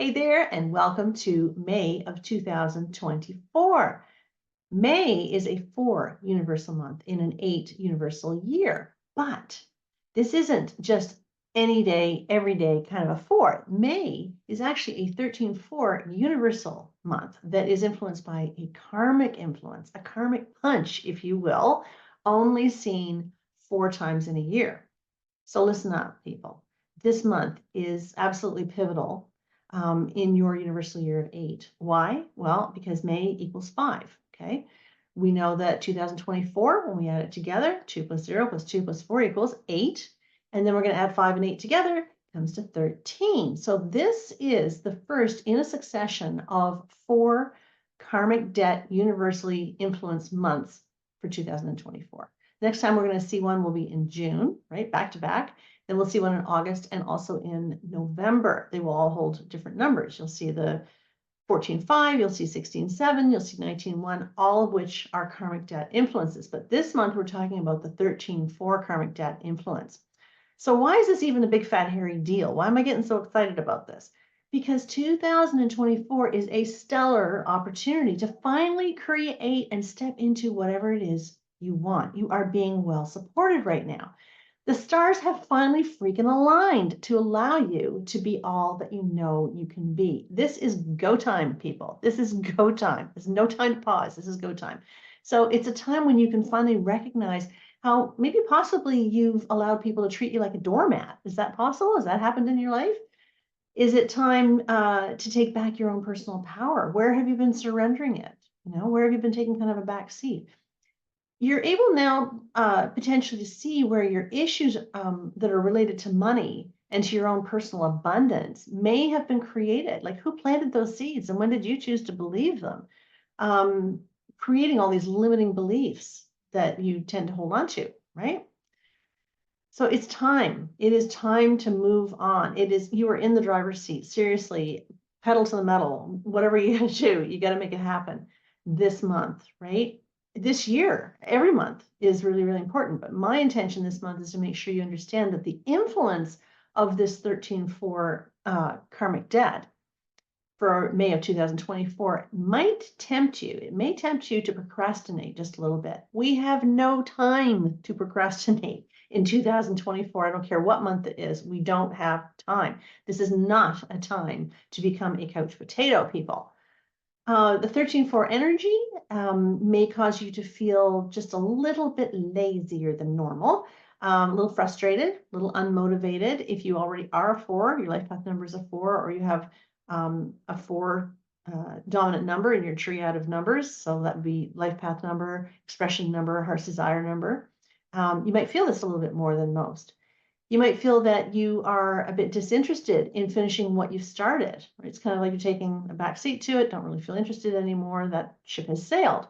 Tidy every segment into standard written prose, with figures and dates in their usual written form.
Hey there, and welcome to May of 2024. May is a 4 universal month in an 8 universal year, but this isn't just any day, every day kind of a 4. May is actually a 13-4 universal month that is influenced by a karmic influence, a karmic punch, if you will, only seen 4 times in a year. So listen up, people. This month is absolutely pivotal in your universal year of 8. Why? Well, because May equals 5. Okay. We know that 2024, when we add it together, 2 plus 0 plus 2 plus 4 equals 8. And then we're going to add 5 and 8 together, comes to 13. So this is the first in a succession of 4 karmic debt universally influenced months for 2024. Next time we're going to see one will be in June, right? Back to back. Then we'll see one in August and also in November. They will all hold different numbers. You'll see the 14-5, you'll see 16-7, you'll see 19-1, all of which are karmic debt influences. But this month we're talking about the 13-4 karmic debt influence. So why is this even a big fat hairy deal? Why am I getting so excited about this? Because 2024 is a stellar opportunity to finally create and step into whatever it is you want. You are being well supported right now. The stars have finally freaking aligned to allow you to be all that you know you can be. This is go time, people. This is go time. There's no time to pause. This is go time. So it's a time when you can finally recognize how maybe possibly you've allowed people to treat you like a doormat. Is that possible? Has that happened in your life? Is it time to take back your own personal power? Where have you been surrendering it? Where have you been taking kind of a back seat? You're able now potentially to see where your issues that are related to money and to your own personal abundance may have been created. Like, who planted those seeds and when did you choose to believe them? Creating all these limiting beliefs that you tend to hold on to, right? So it's time. It is time to move on. You are in the driver's seat. Seriously, pedal to the metal. Whatever you got to do, you got to make it happen this month, right? This year, every month is really, really important. But my intention this month is to make sure you understand that the influence of this 13-4 karmic debt for May of 2024 might tempt you. It may tempt you to procrastinate just a little bit. We have no time to procrastinate in 2024. I don't care what month it is. We don't have time. This is not a time to become a couch potato, people. The 13-4 energy may cause you to feel just a little bit lazier than normal, a little frustrated, a little unmotivated. If you already are a 4, your life path number is a 4, or you have a 4 dominant number in your triad of numbers. So that would be life path number, expression number, heart's desire number. You might feel this a little bit more than most. You might feel that you are a bit disinterested in finishing what you've started. Right? It's kind of like you're taking a back seat to it, don't really feel interested anymore. That ship has sailed.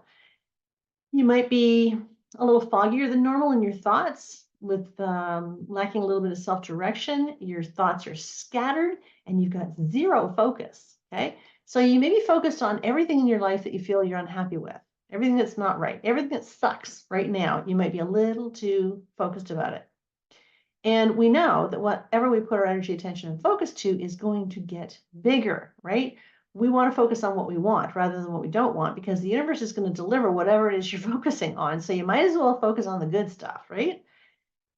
You might be a little foggier than normal in your thoughts, with lacking a little bit of self-direction. Your thoughts are scattered and you've got zero focus. Okay. So you may be focused on everything in your life that you feel you're unhappy with, everything that's not right, everything that sucks right now. You might be a little too focused about it. And we know that whatever we put our energy, attention, and focus to is going to get bigger, right? We want to focus on what we want rather than what we don't want, because the universe is going to deliver whatever it is you're focusing on. So you might as well focus on the good stuff, right?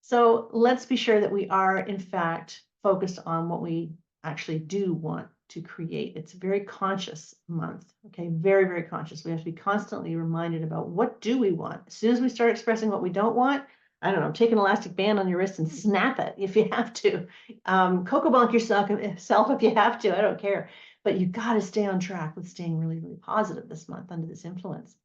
So let's be sure that we are, in fact, focused on what we actually do want to create. It's a very conscious month, okay? Very, very conscious. We have to be constantly reminded about what do we want. As soon as we start expressing what we don't want, I don't know, take an elastic band on your wrist and snap it if you have to. Cocoa bonk yourself if you have to, I don't care. But you got to stay on track with staying really, really positive this month under this influence.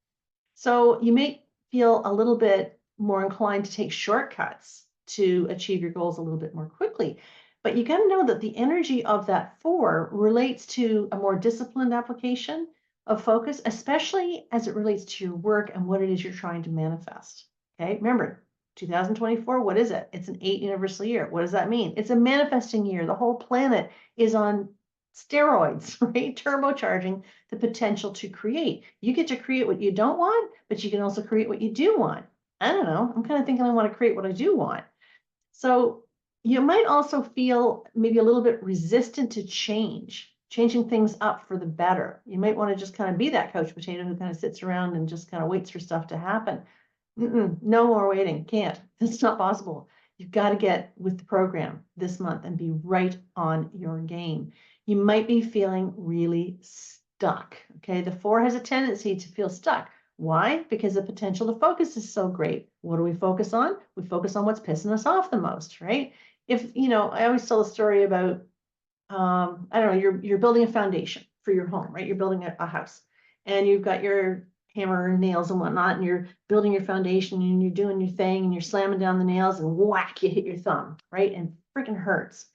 So you may feel a little bit more inclined to take shortcuts to achieve your goals a little bit more quickly. But you got to know that the energy of that 4 relates to a more disciplined application of focus, especially as it relates to your work and what it is you're trying to manifest. Okay, remember, 2024, what is it? It's an 8 universal year. What does that mean? It's a manifesting year. The whole planet is on steroids, right? Turbocharging the potential to create. You get to create what you don't want, but you can also create what you do want. I don't know. I'm kind of thinking I want to create what I do want. So you might also feel maybe a little bit resistant to change changing things up for the better. You might want to just kind of be that couch potato who kind of sits around and just kind of waits for stuff to happen. No more waiting. Can't. It's not possible. You've got to get with the program this month and be right on your game. You might be feeling really stuck. Okay. The 4 has a tendency to feel stuck. Why? Because the potential to focus is so great. What do we focus on? We focus on what's pissing us off the most, right? If, I always tell a story about, I don't know, you're building a foundation for your home, right? You're building a house and you've got your hammer and nails and whatnot, and you're building your foundation and you're doing your thing and you're slamming down the nails and whack, you hit your thumb, right? And freaking hurts.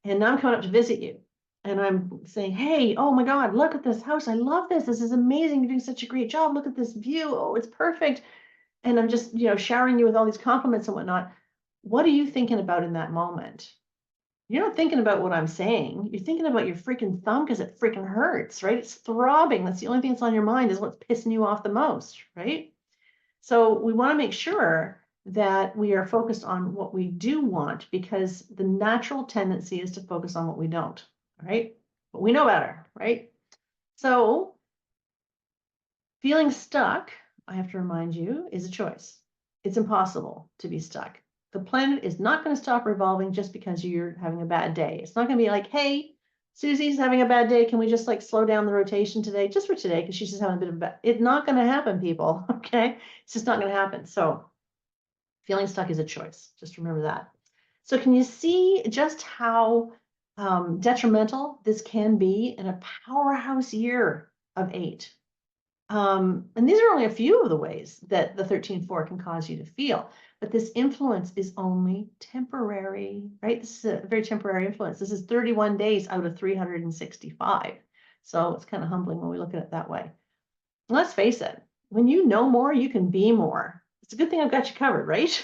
And now I'm coming up to visit you and I'm saying, hey, oh my God, look at this house. I love this. This is amazing. You're doing such a great job. Look at this view. Oh, it's perfect. And I'm just, showering you with all these compliments and whatnot. What are you thinking about in that moment? You're not thinking about what I'm saying. You're thinking about your freaking thumb because it freaking hurts, right? It's throbbing. That's the only thing that's on your mind is what's pissing you off the most, right? So we want to make sure that we are focused on what we do want, because the natural tendency is to focus on what we don't, right? But we know better, right? So feeling stuck, I have to remind you, is a choice. It's impossible to be stuck. The planet is not going to stop revolving just because you're having a bad day. It's not going to be like, hey, Susie's having a bad day. Can we just like slow down the rotation today, just for today, because she's just having a bit of a bad. It's not going to happen, people. Okay, it's just not going to happen. So feeling stuck is a choice. Just remember that. So can you see just how detrimental this can be in a powerhouse year of 8? And these are only a few of the ways that the 13-4 can cause you to feel. But this influence is only temporary, right? This is a very temporary influence. This is 31 days out of 365. So it's kind of humbling when we look at it that way. And let's face it, when you know more, you can be more. It's a good thing I've got you covered, right?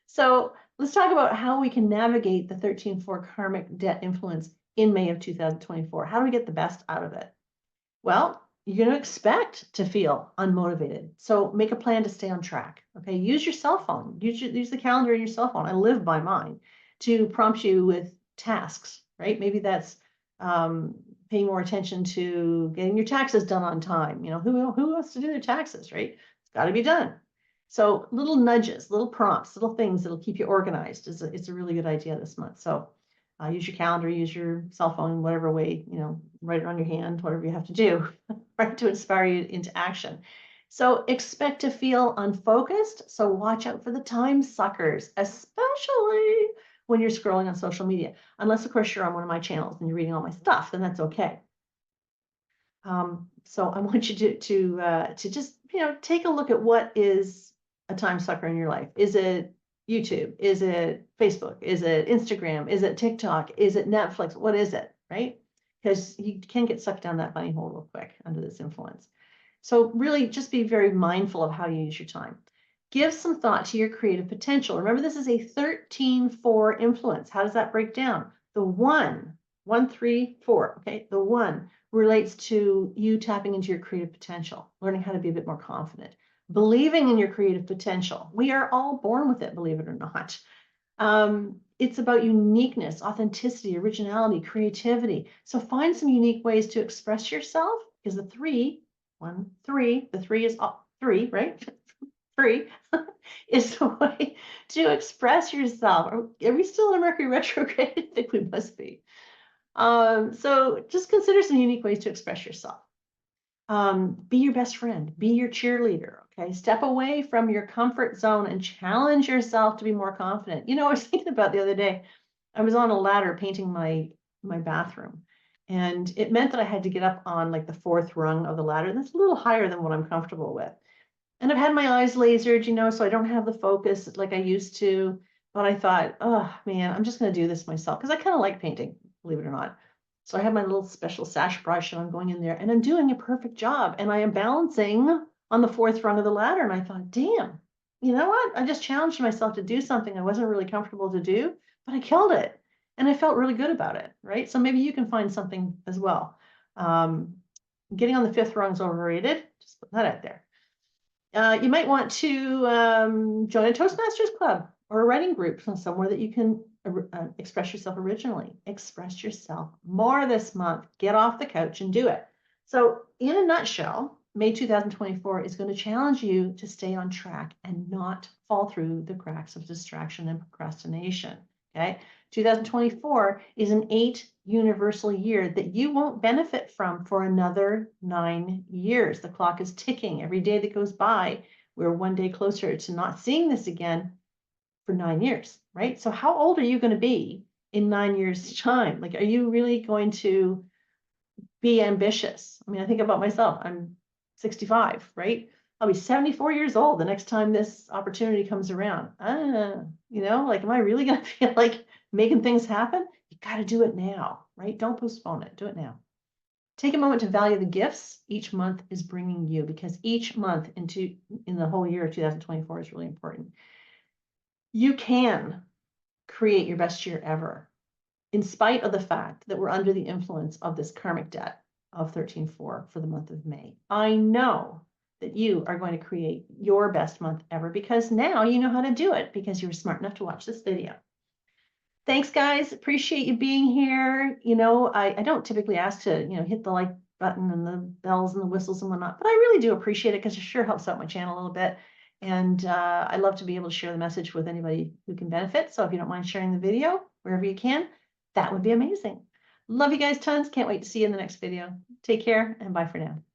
So let's talk about how we can navigate the 13-4 karmic debt influence in May of 2024. How do we get the best out of it? Well, you're going to expect to feel unmotivated. So make a plan to stay on track. Okay. Use your cell phone. Use the calendar in your cell phone. I live by mine to prompt you with tasks, right? Maybe that's paying more attention to getting your taxes done on time. Who wants to do their taxes, right? It's got to be done. So little nudges, little prompts, little things that'll keep you organized it's a really good idea this month. So use your calendar, use your cell phone, whatever way, write it on your hand, whatever you have to do, right, to inspire you into action. So expect to feel unfocused. So watch out for the time suckers, especially when you're scrolling on social media. Unless, of course, you're on one of my channels and you're reading all my stuff, then that's okay. So I want you to just, take a look at what is a time sucker in your life. Is it YouTube? Is it Facebook? Is it Instagram? Is it TikTok? Is it Netflix? What is it, right? Because you can get sucked down that bunny hole real quick under this influence. So really just be very mindful of how you use your time. Give some thought to your creative potential. Remember, this is a 13-4 influence. How does that break down? The 1, 3, 4, okay? The 1 relates to you tapping into your creative potential, learning how to be a bit more confident. Believing in your creative potential. We are all born with it, believe it or not. It's about uniqueness, authenticity, originality, creativity. So find some unique ways to express yourself, because the 3, 1, 3, the 3 is 3, right? 3 is the way to express yourself. Are we still in a Mercury retrograde? I think we must be. So just consider some unique ways to express yourself. Be your best friend, be your cheerleader, okay? Step away from your comfort zone and challenge yourself to be more confident. I was thinking about the other day, I was on a ladder painting my bathroom, and it meant that I had to get up on like the 4th rung of the ladder. And that's a little higher than what I'm comfortable with. And I've had my eyes lasered, so I don't have the focus like I used to. But I thought, oh man, I'm just going to do this myself, because I kind of like painting, believe it or not. So I have my little special sash brush and I'm going in there and I'm doing a perfect job. And I am balancing on the 4th rung of the ladder. And I thought, damn, you know what? I just challenged myself to do something I wasn't really comfortable to do, but I killed it. And I felt really good about it, right? So maybe you can find something as well. Getting on the 5th rung is overrated. Just put that out there. You might want to join a Toastmasters club or a writing group somewhere that you can express yourself originally. Express yourself more this month. Get off the couch and do it. So in a nutshell, May 2024 is going to challenge you to stay on track and not fall through the cracks of distraction and procrastination. Okay. 2024 is an 8 universal year that you won't benefit from for another 9 years. The clock is ticking. Every day that goes by, we're one day closer to not seeing this again for 9 years, right? So how old are you going to be in 9 years' time? Like, are you really going to be ambitious? I mean, I think about myself. I'm 65, right? I'll be 74 years old the next time this opportunity comes around. Like, am I really going to feel like making things happen? You got to do it now, right? Don't postpone it. Do it now. Take a moment to value the gifts each month is bringing you, because each month in the whole year of 2024 is really important. You can create your best year ever, in spite of the fact that we're under the influence of this karmic debt of 13.4 for the month of May. I know that you are going to create your best month ever, because now you know how to do it, because you were smart enough to watch this video. Thanks, guys. Appreciate you being here. I don't typically ask to, hit the like button and the bells and the whistles and whatnot, but I really do appreciate it, because it sure helps out my channel a little bit. And I love to be able to share the message with anybody who can benefit. So if you don't mind sharing the video wherever you can, that would be amazing. Love you guys tons. Can't wait to see you in the next video. Take care and bye for now.